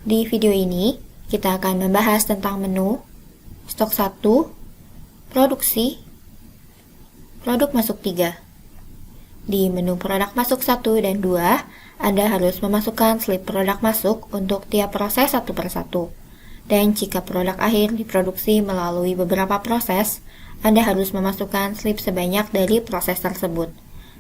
Di video ini, kita akan membahas tentang menu, stok 1, produksi, produk masuk 3. Di menu produk masuk 1 dan 2, Anda harus memasukkan slip produk masuk untuk tiap proses satu persatu. Dan jika produk akhir diproduksi melalui beberapa proses, Anda harus memasukkan slip sebanyak dari proses tersebut.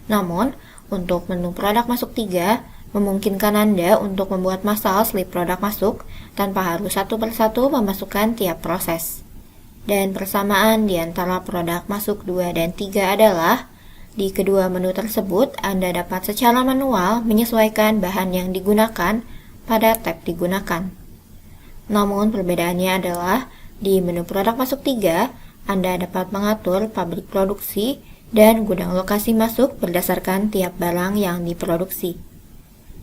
Namun, untuk menu produk masuk 3, memungkinkan Anda untuk membuat massal slip produk masuk tanpa harus satu persatu memasukkan tiap proses. Dan persamaan di antara produk masuk 2 dan 3 adalah, di kedua menu tersebut Anda dapat secara manual menyesuaikan bahan yang digunakan pada tab digunakan. Namun perbedaannya adalah, di menu produk masuk 3, Anda dapat mengatur pabrik produksi dan gudang lokasi masuk berdasarkan tiap barang yang diproduksi.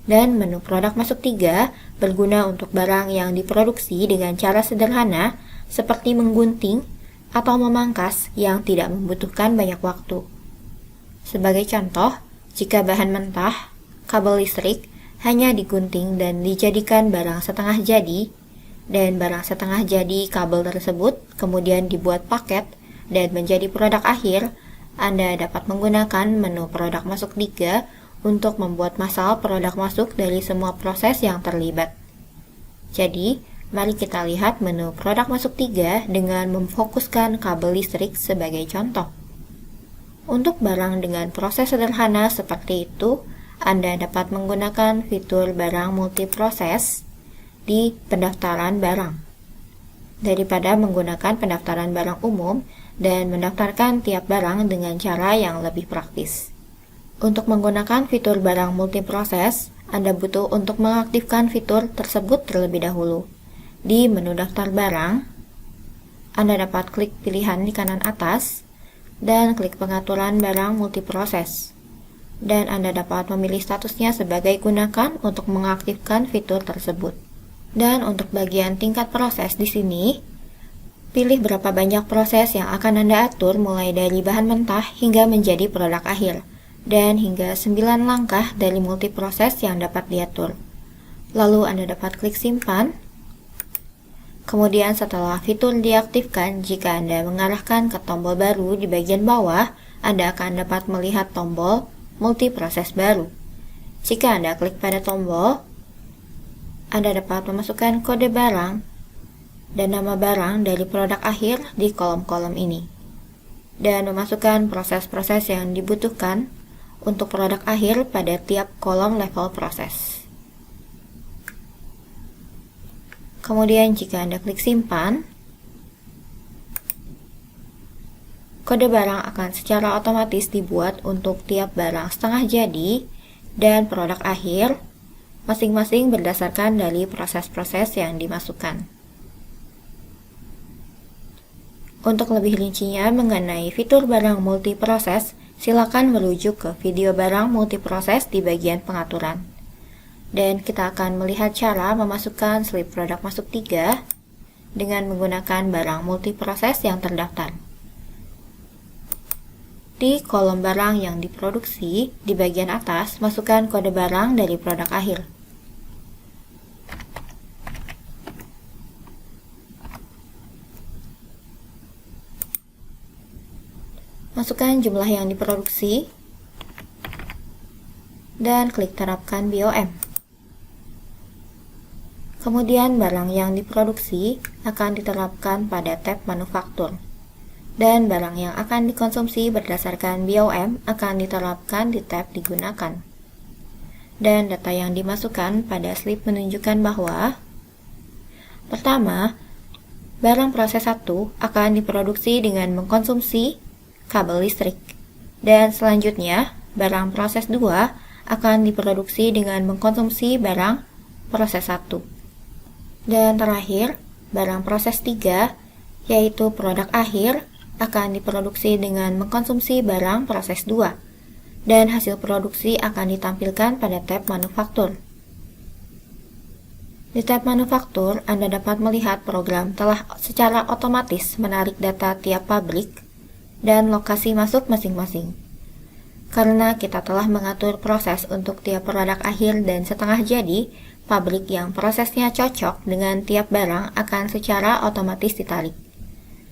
Dan menu produk masuk 3 berguna untuk barang yang diproduksi dengan cara sederhana seperti menggunting atau memangkas yang tidak membutuhkan banyak waktu. Sebagai contoh, jika bahan mentah, kabel listrik hanya digunting dan dijadikan barang setengah jadi, dan barang setengah jadi kabel tersebut kemudian dibuat paket dan menjadi produk akhir, Anda dapat menggunakan menu produk masuk 3 untuk membuat massal produk masuk dari semua proses yang terlibat. Jadi, mari kita lihat menu produk masuk 3 dengan memfokuskan kabel listrik sebagai contoh. Untuk barang dengan proses sederhana seperti itu, Anda dapat menggunakan fitur barang multiproses di pendaftaran barang, daripada menggunakan pendaftaran barang umum dan mendaftarkan tiap barang dengan cara yang lebih praktis. Untuk menggunakan fitur barang multiproses, Anda butuh untuk mengaktifkan fitur tersebut terlebih dahulu. Di menu daftar barang, Anda dapat klik pilihan di kanan atas, dan klik pengaturan barang multiproses. Dan Anda dapat memilih statusnya sebagai gunakan untuk mengaktifkan fitur tersebut. Dan untuk bagian tingkat proses di sini, pilih berapa banyak proses yang akan Anda atur mulai dari bahan mentah hingga menjadi produk akhir, dan hingga 9 langkah dari multiproses yang dapat diatur. Lalu Anda dapat klik simpan. Kemudian setelah fitur diaktifkan, jika Anda mengarahkan ke tombol baru di bagian bawah, Anda akan dapat melihat tombol multiproses baru. Jika Anda klik pada tombol, Anda dapat memasukkan kode barang dan nama barang dari produk akhir di kolom-kolom ini, dan memasukkan proses-proses yang dibutuhkan untuk produk akhir pada tiap kolom level proses. Kemudian jika Anda klik simpan, kode barang akan secara otomatis dibuat untuk tiap barang setengah jadi dan produk akhir, masing-masing berdasarkan dari proses-proses yang dimasukkan. Untuk lebih rincinya mengenai fitur barang multiproses, silakan merujuk ke video barang multiproses di bagian pengaturan. Dan kita akan melihat cara memasukkan slip produk masuk 3 dengan menggunakan barang multiproses yang terdaftar. Di kolom barang yang diproduksi, di bagian atas, masukkan kode barang dari produk akhir. Masukkan jumlah yang diproduksi, dan klik terapkan BOM. Kemudian barang yang diproduksi akan diterapkan pada tab manufaktur, dan barang yang akan dikonsumsi berdasarkan BOM akan diterapkan di tab digunakan. Dan data yang dimasukkan pada slip menunjukkan bahwa, pertama, barang proses 1 akan diproduksi dengan mengkonsumsi kabel listrik, dan selanjutnya barang proses 2 akan diproduksi dengan mengkonsumsi barang proses 1, dan terakhir barang proses 3 yaitu produk akhir akan diproduksi dengan mengkonsumsi barang proses 2, dan hasil produksi akan ditampilkan pada tab manufaktur. Di tab manufaktur, Anda dapat melihat program telah secara otomatis menarik data tiap pabrik dan lokasi masuk masing-masing. Karena kita telah mengatur proses untuk tiap produk akhir dan setengah jadi, pabrik yang prosesnya cocok dengan tiap barang akan secara otomatis ditarik.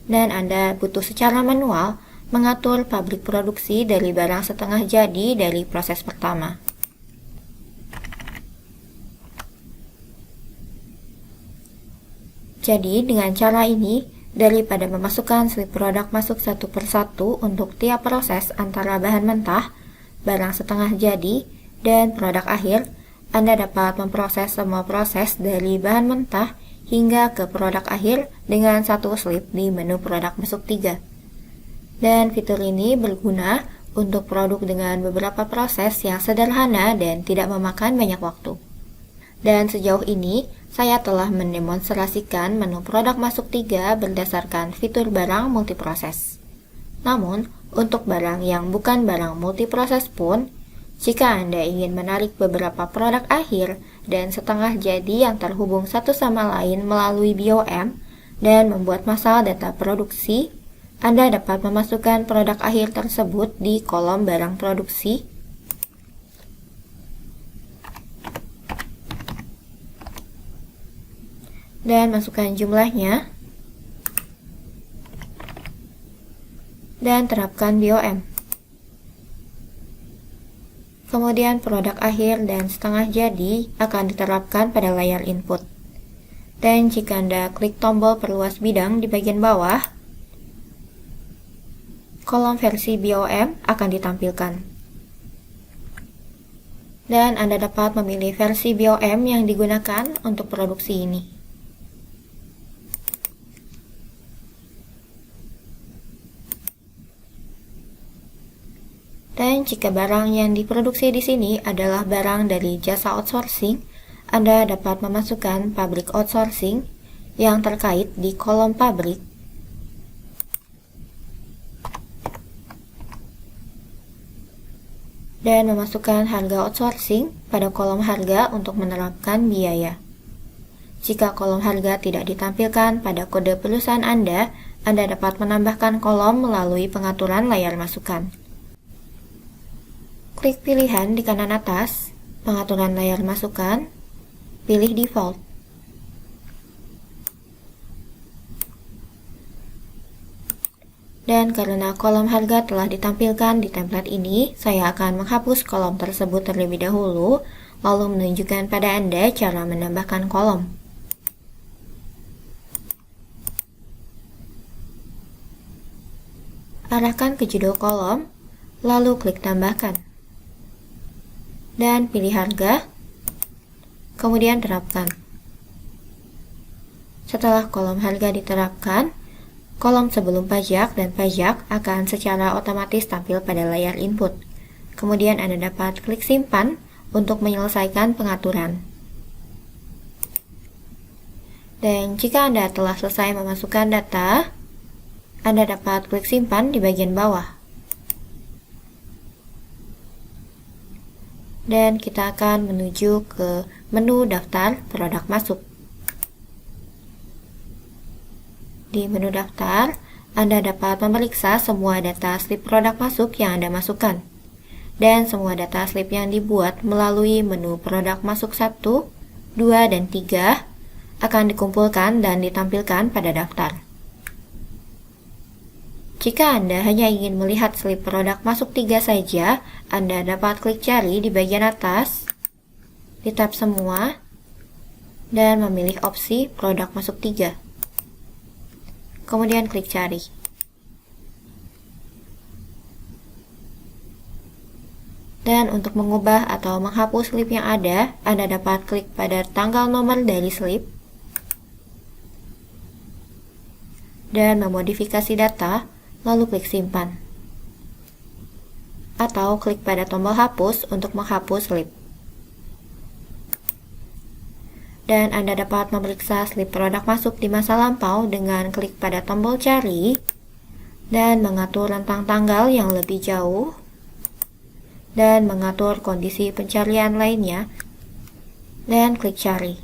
Dan Anda butuh secara manual mengatur pabrik produksi dari barang setengah jadi dari proses pertama. Jadi, dengan cara ini, daripada memasukkan slip produk masuk satu persatu untuk tiap proses antara bahan mentah, barang setengah jadi, dan produk akhir, Anda dapat memproses semua proses dari bahan mentah hingga ke produk akhir dengan satu slip di menu produk masuk 3. Dan fitur ini berguna untuk produk dengan beberapa proses yang sederhana dan tidak memakan banyak waktu. Dan sejauh ini, saya telah mendemonstrasikan menu produk masuk 3 berdasarkan fitur barang multiproses. Namun, untuk barang yang bukan barang multiproses pun, jika Anda ingin menarik beberapa produk akhir dan setengah jadi yang terhubung satu sama lain melalui BOM dan membuat masalah data produksi, Anda dapat memasukkan produk akhir tersebut di kolom barang produksi, dan masukkan jumlahnya, dan terapkan BOM. Kemudian produk akhir dan setengah jadi akan diterapkan pada layar input. Dan jika Anda klik tombol perluas bidang di bagian bawah, kolom versi BOM akan ditampilkan. Dan Anda dapat memilih versi BOM yang digunakan untuk produksi ini. Dan jika barang yang diproduksi di sini adalah barang dari jasa outsourcing, Anda dapat memasukkan pabrik outsourcing yang terkait di kolom pabrik. Dan memasukkan harga outsourcing pada kolom harga untuk menerapkan biaya. Jika kolom harga tidak ditampilkan pada kode perusahaan Anda dapat menambahkan kolom melalui pengaturan layar masukan. Klik pilihan di kanan atas, pengaturan layar masukan, pilih default. Dan karena kolom harga telah ditampilkan di template ini, saya akan menghapus kolom tersebut terlebih dahulu, lalu menunjukkan pada Anda cara menambahkan kolom. Arahkan ke judul kolom, lalu klik tambahkan. Dan pilih harga, kemudian terapkan. Setelah kolom harga diterapkan, kolom sebelum pajak dan pajak akan secara otomatis tampil pada layar input. Kemudian Anda dapat klik simpan untuk menyelesaikan pengaturan. Dan jika Anda telah selesai memasukkan data, Anda dapat klik simpan di bagian bawah. Dan kita akan menuju ke menu daftar produk masuk. Di menu daftar, Anda dapat memeriksa semua data slip produk masuk yang Anda masukkan. Dan semua data slip yang dibuat melalui menu produk masuk 1, 2, dan 3 akan dikumpulkan dan ditampilkan pada daftar. Jika Anda hanya ingin melihat slip produk masuk 3 saja, Anda dapat klik cari di bagian atas, di tab semua, dan memilih opsi produk masuk 3. Kemudian klik cari. Dan untuk mengubah atau menghapus slip yang ada, Anda dapat klik pada tanggal nomor dari slip, dan memodifikasi data, lalu klik simpan. Atau klik pada tombol hapus untuk menghapus slip. Dan Anda dapat memeriksa slip produk masuk di masa lampau dengan klik pada tombol cari, dan mengatur rentang tanggal yang lebih jauh, dan mengatur kondisi pencarian lainnya, dan klik cari.